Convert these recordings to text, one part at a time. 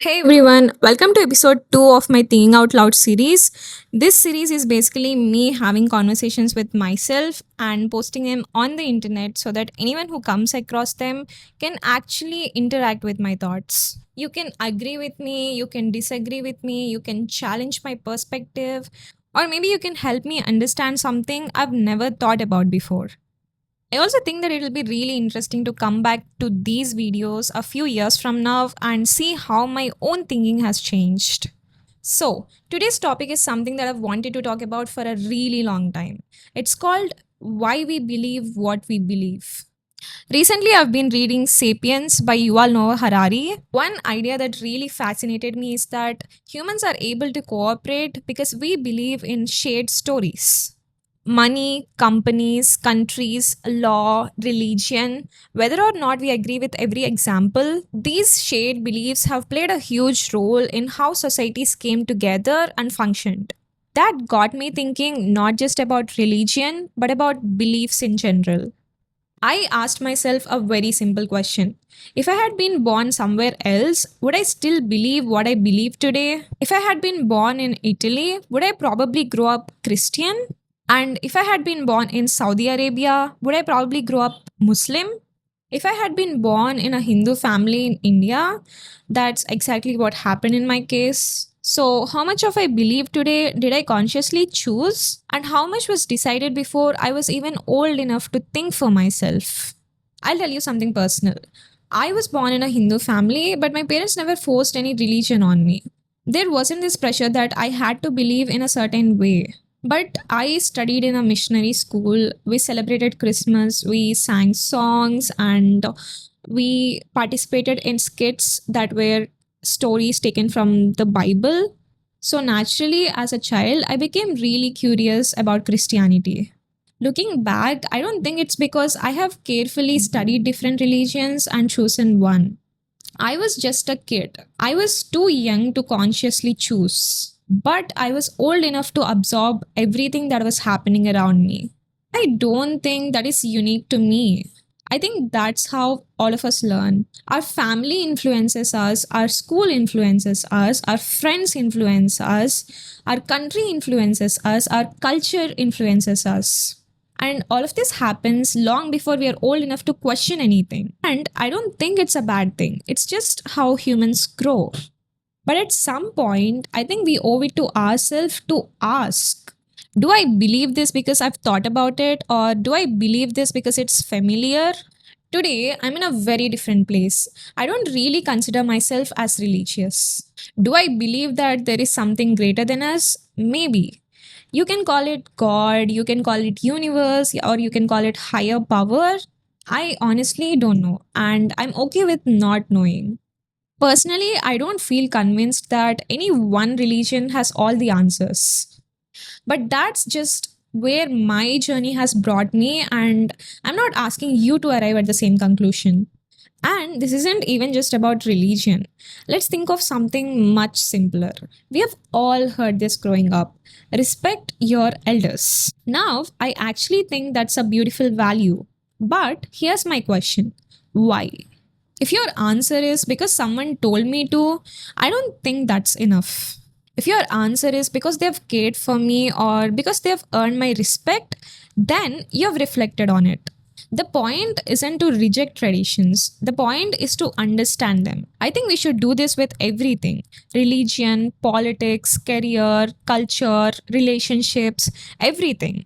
Hey everyone, welcome to episode 2 of my Thinking Out Loud series. This series is basically me having conversations with myself and posting them on the internet so that anyone who comes across them can actually interact with my thoughts. You can agree with me, you can disagree with me, you can challenge my perspective, or maybe you can help me understand something I've never thought about before. I also think that it'll be really interesting to come back to these videos a few years from now and see how my own thinking has changed. So, today's topic is something that I've wanted to talk about for a really long time. It's called Why We Believe What We Believe. Recently, I've been reading Sapiens by Yuval Noah Harari. One idea that really fascinated me is that humans are able to cooperate because we believe in shared stories. Money, companies, countries, law, religion, whether or not we agree with every example, these shared beliefs have played a huge role in how societies came together and functioned. That got me thinking not just about religion, but about beliefs in general. I asked myself a very simple question. If I had been born somewhere else, would I still believe what I believe today? If I had been born in Italy, would I probably grow up Christian? And if I had been born in Saudi Arabia, would I probably grow up Muslim? If I had been born in a Hindu family in India, that's exactly what happened in my case. So, how much of I believe today did I consciously choose? And how much was decided before I was even old enough to think for myself? I'll tell you something personal. I was born in a Hindu family, but my parents never forced any religion on me. There wasn't this pressure that I had to believe in a certain way. But I studied in a missionary school. We celebrated Christmas, we sang songs, and we participated in skits that were stories taken from the Bible. So, naturally, as a child, I became really curious about Christianity. Looking back, I don't think it's because I have carefully studied different religions and chosen one. I was just a kid. I was too young to consciously choose. But I was old enough to absorb everything that was happening around me. I don't think that is unique to me. I think that's how all of us learn. Our family influences us, our school influences us, our friends influence us, our country influences us, our culture influences us. And all of this happens long before we are old enough to question anything. And I don't think it's a bad thing. It's just how humans grow. But at some point, I think we owe it to ourselves to ask, do I believe this because I've thought about it, or do I believe this because it's familiar? Today, I'm in a very different place. I don't really consider myself as religious. Do I believe that there is something greater than us? Maybe. You can call it God, you can call it universe, or you can call it higher power. I honestly don't know, and I'm okay with not knowing. Personally, I don't feel convinced that any one religion has all the answers. But that's just where my journey has brought me, and I'm not asking you to arrive at the same conclusion. And this isn't even just about religion. Let's think of something much simpler. We have all heard this growing up: respect your elders. Now, I actually think that's a beautiful value. But here's my question: why? If your answer is because someone told me to, I don't think that's enough. If your answer is because they've cared for me or because they've earned my respect, then you've reflected on it. The point isn't to reject traditions. The point is to understand them. I think we should do this with everything: religion, politics, career, culture, relationships, everything.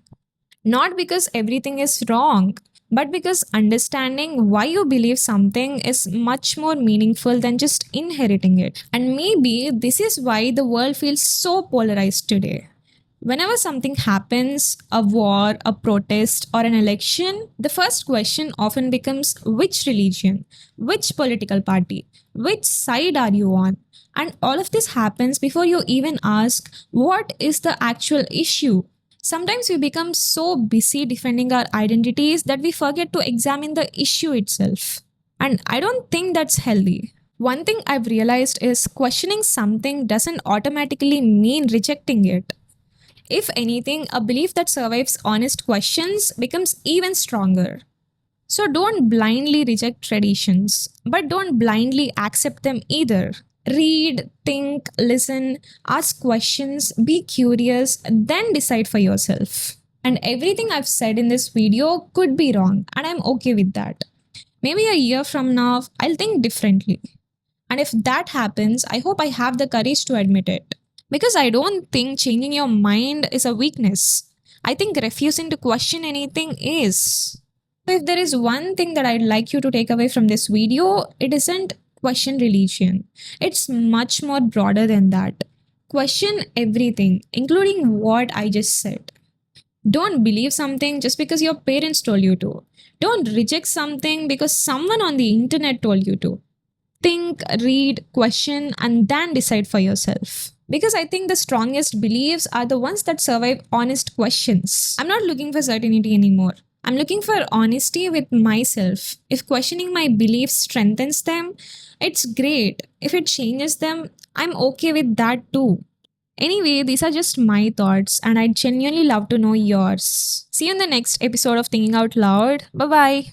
Not because everything is wrong, but because understanding why you believe something is much more meaningful than just inheriting it. And maybe this is why the world feels so polarized today. Whenever something happens, a war, a protest, or an election, the first question often becomes which religion, which political party, which side are you on? And all of this happens before you even ask what is the actual issue. Sometimes we become so busy defending our identities that we forget to examine the issue itself. And I don't think that's healthy. One thing I've realized is questioning something doesn't automatically mean rejecting it. If anything, a belief that survives honest questions becomes even stronger. So don't blindly reject traditions, but don't blindly accept them either. Read, think, listen, ask questions, be curious, then decide for yourself. And everything I've said in this video could be wrong, and I'm okay with that. Maybe a year from now, I'll think differently. And if that happens, I hope I have the courage to admit it. Because I don't think changing your mind is a weakness. I think refusing to question anything is. So if there is one thing that I'd like you to take away from this video, it isn't question religion. It's much more broader than that. Question everything, including what I just said. Don't believe something just because your parents told you to. Don't reject something because someone on the internet told you to. Think, read, question, and then decide for yourself. Because I think the strongest beliefs are the ones that survive honest questions. I'm not looking for certainty anymore. I'm looking for honesty with myself. If questioning my beliefs strengthens them, it's great. If it changes them, I'm okay with that too. Anyway, these are just my thoughts, and I'd genuinely love to know yours. See you in the next episode of Thinking Out Loud. Bye bye.